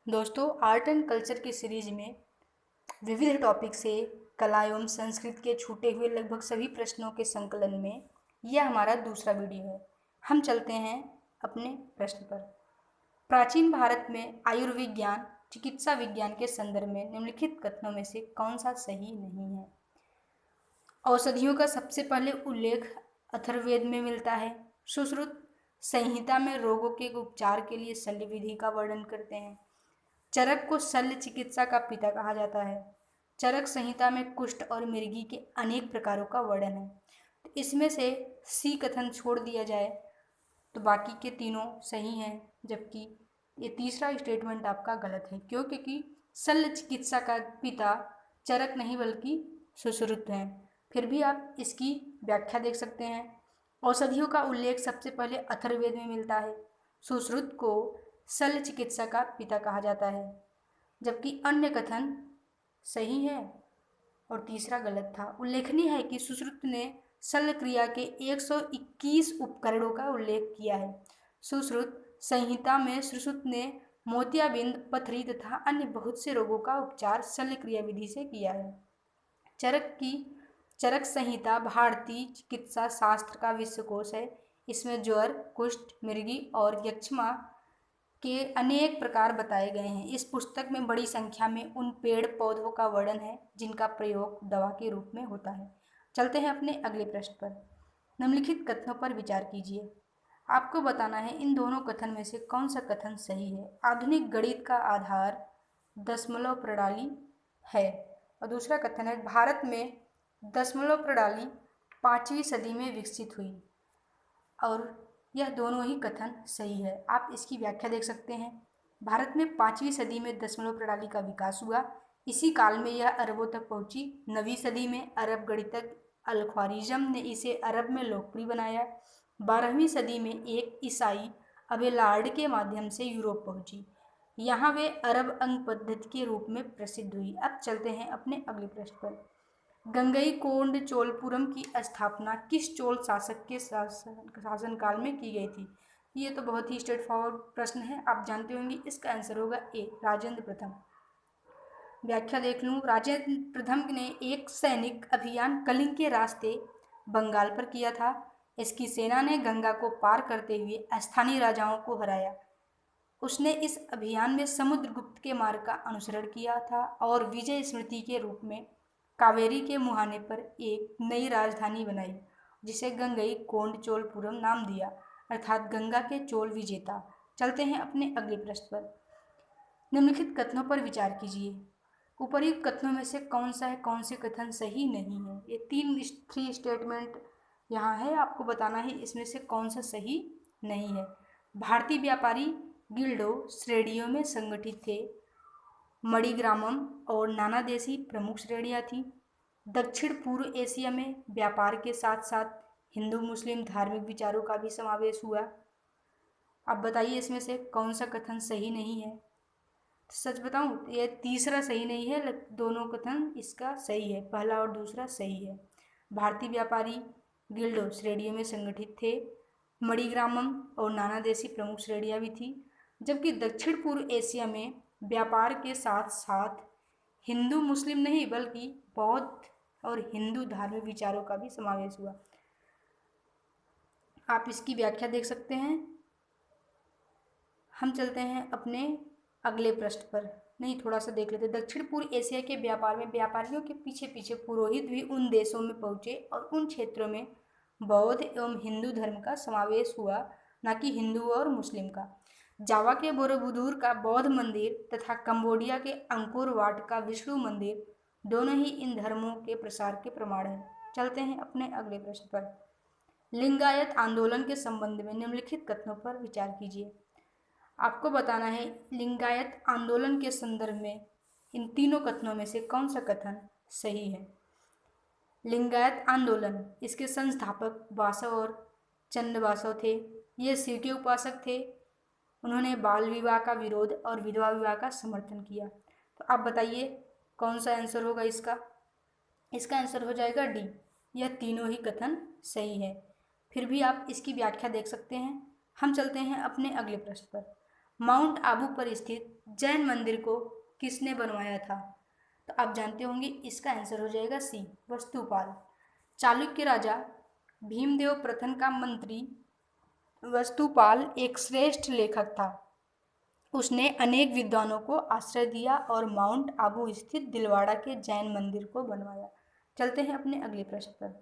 दोस्तों, art and culture की series में विविध टॉपिक से कला एवं संस्कृति के छूटे हुए लगभग सभी प्रश्नों के संकलन में यह हमारा दूसरा वीडियो है। हम चलते हैं अपने प्रश्न पर। प्राचीन भारत में आयुर्विज्ञान चिकित्सा विज्ञान के संदर्भ में निम्नलिखित कथनों में से कौन सा सही नहीं है? औषधियों का सबसे पहले उल्लेख अथर्ववेद में मिलता है। सुश्रुत संहिता में रोगों के उपचार के लिए शल्य विधि का वर्णन करते हैं। चरक को शल्य चिकित्सा का पिता कहा जाता है। चरक संहिता में कुष्ठ और मिर्गी के अनेक प्रकारों का वर्णन है। तो इसमें से सी कथन छोड़ दिया जाए तो बाकी के तीनों सही हैं, जबकि ये तीसरा स्टेटमेंट आपका गलत है। क्यों? क्योंकि शल्य चिकित्सा का पिता चरक नहीं बल्कि सुश्रुत हैं। फिर भी आप इसकी व्याख्या देख सकते हैं। औषधियों का उल्लेख सबसे पहले अथर्ववेद में मिलता है। सुश्रुत को शल्य चिकित्सा का पिता कहा जाता है, जबकि अन्य कथन सही है और तीसरा गलत था। उल्लेखनीय है कि सुश्रुत ने शल्य क्रिया के 121 उपकरणों का उल्लेख किया है। सुश्रुत संहिता में सुश्रुत ने मोतियाबिंद, पथरी तथा अन्य बहुत से रोगों का उपचार शल्य क्रिया विधि से किया है। चरक संहिता भारतीय चिकित्सा शास्त्र का विश्वकोश है। इसमें ज्वर, कुष्ठ, मिर्गी और यक्ष्मा के अनेक प्रकार बताए गए हैं। इस पुस्तक में बड़ी संख्या में उन पेड़ पौधों का वर्णन है जिनका प्रयोग दवा के रूप में होता है। चलते हैं अपने अगले प्रश्न पर। निम्नलिखित कथनों पर विचार कीजिए। आपको बताना है इन दोनों कथन में से कौन सा कथन सही है। आधुनिक गणित का आधार दशमलव प्रणाली है। और दूसरा कथन है भारत में दशमलव प्रणाली 5वीं सदी में विकसित हुई। और यह दोनों ही कथन सही है। आप इसकी व्याख्या देख सकते हैं। भारत में 5वीं सदी में दशमलव प्रणाली का विकास हुआ। इसी काल में यह अरबों तक पहुंची। 9वीं सदी में अरब गणितज्ञ अल-ख्वारिज़्म ने इसे अरब में लोकप्रिय बनाया। 12वीं सदी में एक ईसाई अबेलार्ड के माध्यम से यूरोप पहुंची। यहाँ वे अरब अंक पद्धति के रूप में प्रसिद्ध हुई। अब चलते हैं अपने अगले प्रश्न पर। गंगईकोंड चोलपुरम की स्थापना किस चोल शासक के शासनकाल में की गई थी? ये तो बहुत ही स्ट्रेट फॉरवर्ड प्रश्न है, आप जानते होंगे। इसका आंसर होगा ए, राजेंद्र प्रथम। व्याख्या देख लूँ। राजेंद्र प्रथम ने एक सैनिक अभियान कलिंग के रास्ते बंगाल पर किया था। इसकी सेना ने गंगा को पार करते हुए स्थानीय राजाओं को हराया। उसने इस अभियान में समुद्रगुप्त के मार्ग का अनुसरण किया था और विजय स्मृति के रूप में कावेरी के मुहाने पर एक नई राजधानी बनाई, जिसे गंगईकोंड चोलपुरम नाम दिया, अर्थात गंगा के चोल विजेता। चलते हैं अपने अगले प्रश्न पर। निम्नलिखित कथनों पर विचार कीजिए। उपर्युक्त कथनों में से कौन सा है, कौन से कथन सही नहीं है? ये थ्री स्टेटमेंट यहाँ है, आपको बताना है इसमें से कौन सा सही नहीं है। भारतीय व्यापारी गिल्डों श्रेणियों में संगठित थे। मणिग्रामम और नाना देशी प्रमुख श्रेणियाँ थीं। दक्षिण पूर्व एशिया में व्यापार के साथ साथ हिंदू मुस्लिम धार्मिक विचारों का भी समावेश हुआ। अब बताइए इसमें से कौन सा कथन सही नहीं है? सच बताऊं, ये तीसरा सही नहीं है, दोनों कथन इसका सही है। पहला और दूसरा सही है। भारतीय व्यापारी गिल्डों श्रेणियों में संगठित थे। मणिग्रामम और नाना देशी प्रमुख श्रेणियाँ भी थी। जबकि दक्षिण पूर्व एशिया में व्यापार के साथ साथ हिंदू मुस्लिम नहीं बल्कि बौद्ध और हिंदू धार्मिक विचारों का भी समावेश हुआ। आप इसकी व्याख्या देख सकते हैं। हम चलते हैं अपने अगले प्रश्न पर। नहीं, थोड़ा सा देख लेते। दक्षिण पूर्व एशिया के व्यापार में व्यापारियों के पीछे पीछे पुरोहित भी उन देशों में पहुंचे और उन क्षेत्रों में बौद्ध एवं हिंदू धर्म का समावेश हुआ, न कि हिंदू और मुस्लिम का। जावा के बोरोबुदुर का बौद्ध मंदिर तथा कंबोडिया के अंकोर वाट का विष्णु मंदिर दोनों ही इन धर्मों के प्रसार के प्रमाण हैं। चलते हैं अपने अगले प्रश्न पर। लिंगायत आंदोलन के संबंध में निम्नलिखित कथनों पर विचार कीजिए। आपको बताना है लिंगायत आंदोलन के संदर्भ में इन तीनों कथनों में से कौन सा कथन सही है। लिंगायत आंदोलन, इसके संस्थापक वासव और चंदवासव थे। ये शिव के उपासक थे। उन्होंने बाल विवाह का विरोध और विधवा विवाह का समर्थन किया। तो आप बताइए कौन सा आंसर होगा इसका? इसका आंसर हो जाएगा डी, यह तीनों ही कथन सही है। फिर भी आप इसकी व्याख्या देख सकते हैं। हम चलते हैं अपने अगले प्रश्न पर। माउंट आबू पर स्थित जैन मंदिर को किसने बनवाया था? तो आप जानते होंगे इसका आंसर हो जाएगा सी, वस्तुपाल। चालुक्य राजा भीमदेव प्रथम का मंत्री वस्तुपाल एक श्रेष्ठ लेखक था। उसने अनेक विद्वानों को आश्रय दिया और माउंट आबू स्थित दिलवाड़ा के जैन मंदिर को बनवाया। चलते हैं अपने अगले प्रश्न पर।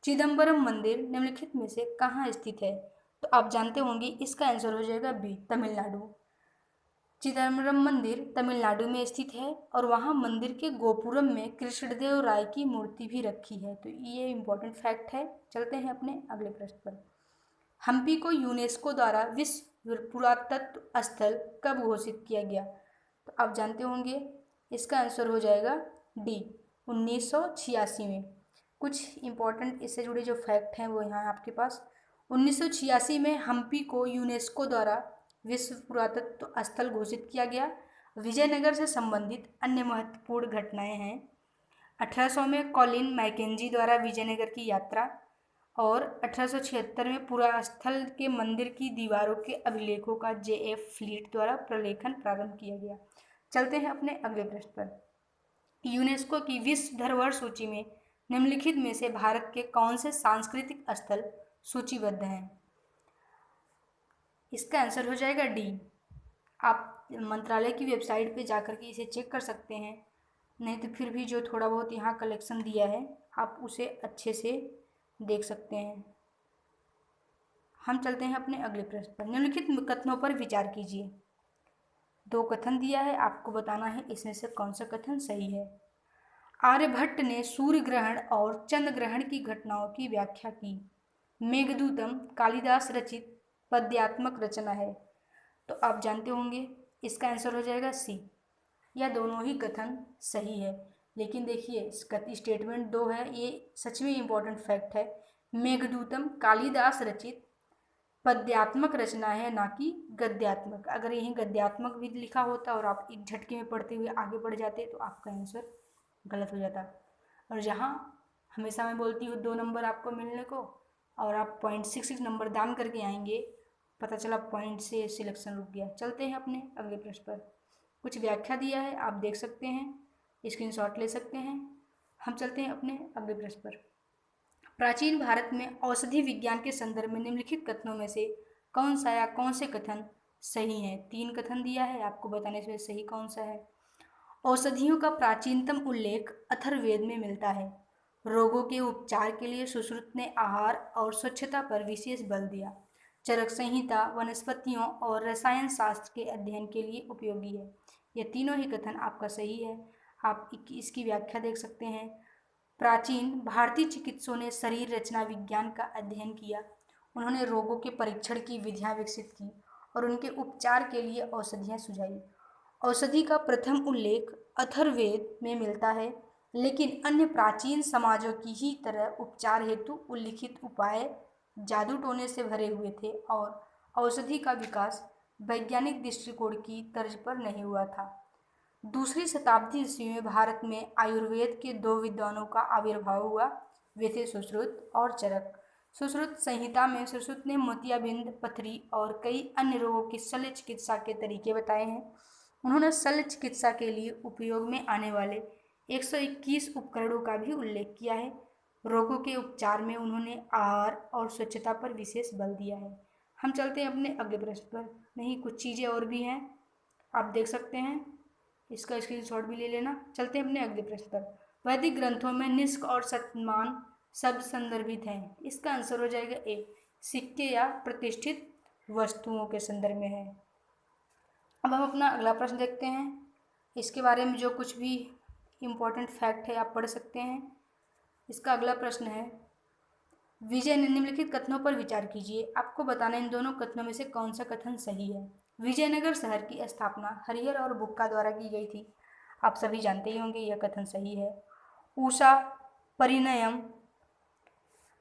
चिदम्बरम मंदिर निम्नलिखित में से कहाँ स्थित है? तो आप जानते होंगे इसका आंसर हो जाएगा बी, तमिलनाडु। चिदम्बरम मंदिर तमिलनाडु में स्थित है और वहाँ मंदिर के गोपुरम में कृष्णदेव राय की मूर्ति भी रखी है। तो ये इम्पोर्टेंट फैक्ट है। चलते हैं अपने अगले प्रश्न पर। हम्पी को यूनेस्को द्वारा विश्व पुरातत्व स्थल कब घोषित किया गया? तो आप जानते होंगे इसका आंसर हो जाएगा डी, 1986 में। कुछ इम्पोर्टेंट इससे जुड़े जो फैक्ट हैं वो यहाँ आपके पास। 1986 में हम्पी को यूनेस्को द्वारा विश्व पुरातत्व स्थल घोषित किया गया। विजयनगर से संबंधित अन्य महत्वपूर्ण घटनाएं हैं 1800 में कॉलिन मैकेंजी द्वारा विजयनगर की यात्रा और 1876 में पुरा स्थल के मंदिर की दीवारों के अभिलेखों का JF फ्लीट द्वारा प्रलेखन प्रारंभ किया गया। चलते हैं अपने अगले प्रश्न पर। यूनेस्को की विश्व धरोहर सूची में निम्नलिखित में से भारत के कौन से सांस्कृतिक स्थल सूचीबद्ध हैं? इसका आंसर हो जाएगा डी। आप मंत्रालय की वेबसाइट पे जाकर के इसे चेक कर सकते हैं, नहीं तो फिर भी जो थोड़ा बहुत यहाँ कलेक्शन दिया है आप उसे अच्छे से देख सकते हैं। हम चलते हैं अपने अगले प्रश्न पर। निम्नलिखित कथनों पर विचार कीजिए। 2 कथन दिया है, आपको बताना है इसमें से कौन सा कथन सही है। आर्यभट्ट ने सूर्य ग्रहण और चंद्र ग्रहण की घटनाओं की व्याख्या की। मेघदूतम कालिदास रचित पद्यात्मक रचना है। तो आप जानते होंगे इसका आंसर हो जाएगा सी। यह दोनों ही कथन सही है, लेकिन देखिए स्टेटमेंट 2 है, ये सच में इम्पोर्टेंट फैक्ट है। मेघदूतम कालिदास रचित पद्यात्मक रचना है, ना कि गद्यात्मक। अगर यहीं गद्यात्मक भी लिखा होता और आप एक झटके में पढ़ते हुए आगे बढ़ जाते तो आपका आंसर गलत हो जाता। और जहाँ हमेशा मैं बोलती हूँ 2 नंबर आपको मिलने को और आप 0.66 नंबर दान करके आएंगे, पता चला पॉइंट से सिलेक्शन रुक गया। चलते हैं अपने अगले प्रश्न पर। कुछ व्याख्या दिया है, आप देख सकते हैं, स्क्रीनशॉट ले सकते हैं। हम चलते हैं अपने अगले प्रश्न पर। प्राचीन भारत में औषधि विज्ञान के संदर्भ में निम्नलिखित कथनों में से कौन सा या कौन से कथन सही हैं? 3 कथन दिया है, आपको बताने से सही कौन सा है। औषधियों का प्राचीनतम उल्लेख अथर्ववेद में मिलता है। रोगों के उपचार के लिए सुश्रुत ने आहार और स्वच्छता पर विशेष बल दिया। चरक संहिता वनस्पतियों और रसायन शास्त्र के अध्ययन के लिए उपयोगी है। यह तीनों ही कथन आपका सही है। आप इसकी व्याख्या देख सकते हैं। प्राचीन भारतीय चिकित्सकों ने शरीर रचना विज्ञान का अध्ययन किया। उन्होंने रोगों के परीक्षण की विधियां विकसित की और उनके उपचार के लिए औषधियां सुझाई। औषधि का प्रथम उल्लेख अथर्ववेद में मिलता है, लेकिन अन्य प्राचीन समाजों की ही तरह उपचार हेतु उल्लिखित उपाय जादू टोने से भरे हुए थे और औषधि का विकास वैज्ञानिक दृष्टिकोण की तर्ज पर नहीं हुआ था। दूसरी शताब्दी ईस्वी में भारत में आयुर्वेद के 2 विद्वानों का आविर्भाव हुआ। वे थे सुश्रुत और चरक। सुश्रुत संहिता में सुश्रुत ने मोतियाबिंद, पथरी और कई अन्य रोगों की शल्य चिकित्सा के तरीके बताए हैं। उन्होंने शल्य चिकित्सा के लिए उपयोग में आने वाले 121 उपकरणों का भी उल्लेख किया है। रोगों के उपचार में उन्होंने आहार और स्वच्छता पर विशेष बल दिया है। हम चलते हैं अपने अगले प्रश्न पर। नहीं, कुछ चीज़ें और भी हैं, आप देख सकते हैं, इसका स्क्रीनशॉट भी ले लेना। चलते हैं अपने अगले प्रश्न पर। वैदिक ग्रंथों में निष्क और सतमान शब्द संदर्भित हैं। इसका आंसर हो जाएगा ए, सिक्के या प्रतिष्ठित वस्तुओं के संदर्भ में है। अब हम अपना अगला प्रश्न देखते हैं। इसके बारे में जो कुछ भी इम्पोर्टेंट फैक्ट है आप पढ़ सकते हैं। इसका अगला प्रश्न है, विजय ने निम्नलिखित कथनों पर विचार कीजिए। आपको बताना इन दोनों कथनों में से कौन सा कथन सही है। विजयनगर शहर की स्थापना हरिहर और बुक्का द्वारा की गई थी। आप सभी जानते ही होंगे यह कथन सही है। उषा परिणयम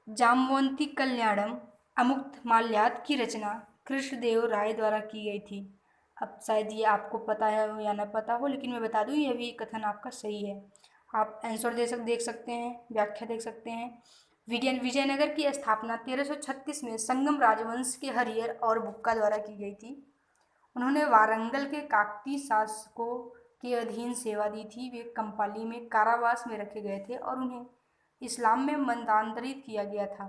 जामवंती कल्याणम अमुक्त माल्याद की रचना कृष्णदेव राय द्वारा की गई थी। अब शायद ये आपको पता है या न पता हो, लेकिन मैं बता दूँ यह भी कथन आपका सही है। आप आंसर देख सकते हैं, व्याख्या देख सकते हैं। विजयनगर की स्थापना 1336 में संगम राजवंश के हरिहर और बुक्का द्वारा की गई थी। उन्होंने वारंगल के काकतीय शासकों के अधीन सेवा दी थी। वे कंपाली में कारावास में रखे गए थे और उन्हें इस्लाम में मतांतरित किया गया था।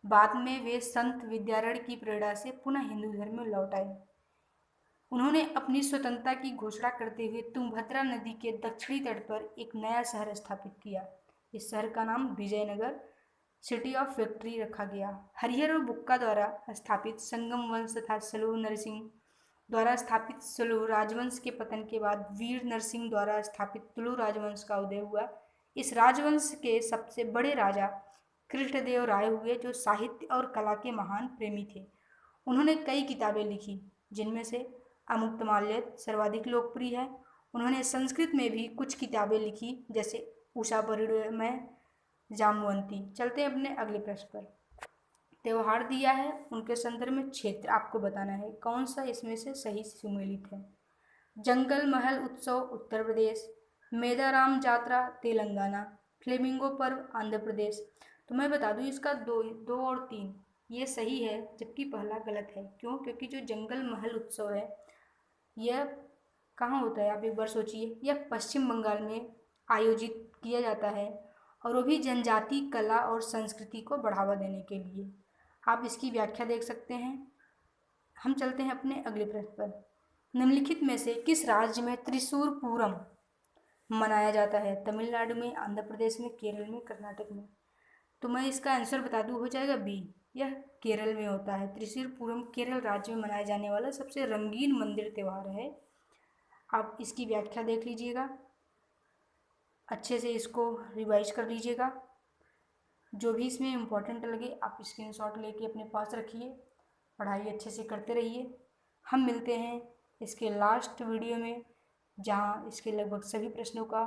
बाद में वे संत विद्यारण्य की प्रेरणा से पुनः हिंदू धर्म में लौट आए। उन्होंने अपनी स्वतंत्रता की घोषणा करते हुए तुंगभद्रा नदी के दक्षिणी तट पर एक नया शहर स्थापित किया। इस शहर का नाम विजयनगर, सिटी ऑफ विक्ट्री, रखा गया। हरिहर और बुक्का द्वारा स्थापित संगम वंश तथा सलूह नरसिंह द्वारा स्थापित सलूह राजवंश के पतन के बाद वीर नरसिंह द्वारा स्थापित तुलु राजवंश का उदय हुआ। इस राजवंश के सबसे बड़े राजा कृष्णदेव राय हुए, जो साहित्य और कला के महान प्रेमी थे। उन्होंने कई किताबें लिखी, जिनमें से अमुक्तमाल्यद सर्वाधिक लोकप्रिय है। उन्होंने संस्कृत में भी कुछ किताबें लिखी, जैसे उषा परिणय जामवंती। चलते हैं अपने अगले प्रश्न पर। त्योहार दिया है, उनके संदर्भ में क्षेत्र आपको बताना है कौन सा इसमें से सही सुमेलित है। जंगल महल उत्सव उत्तर प्रदेश, मेदाराम जात्रा तेलंगाना, फ्लेमिंगो पर्व आंध्र प्रदेश। तो मैं बता दूं इसका दो और तीन ये सही है, जबकि पहला गलत है। क्यों? क्योंकि जो जंगल महल उत्सव है यह कहाँ होता है, आप एक बार सोचिए। यह पश्चिम बंगाल में आयोजित किया जाता है, और वो भी जनजाति कला और संस्कृति को बढ़ावा देने के लिए। आप इसकी व्याख्या देख सकते हैं। हम चलते हैं अपने अगले प्रश्न पर। निम्नलिखित में से किस राज्य में त्रिशूर पूरम मनाया जाता है? तमिलनाडु में, आंध्र प्रदेश में, केरल में, कर्नाटक में। तो मैं इसका आंसर बता दूं, हो जाएगा बी, यह केरल में होता है। त्रिशूर पूरम केरल राज्य में मनाया जाने वाला सबसे रंगीन मंदिर त्यौहार है। आप इसकी व्याख्या देख लीजिएगा, अच्छे से इसको रिवाइज कर लीजिएगा। जो भी इसमें इम्पोर्टेंट लगे आप स्क्रीनशॉट लेके अपने पास रखिए, पढ़ाई अच्छे से करते रहिए। हम मिलते हैं इसके लास्ट वीडियो में, जहाँ इसके लगभग सभी प्रश्नों का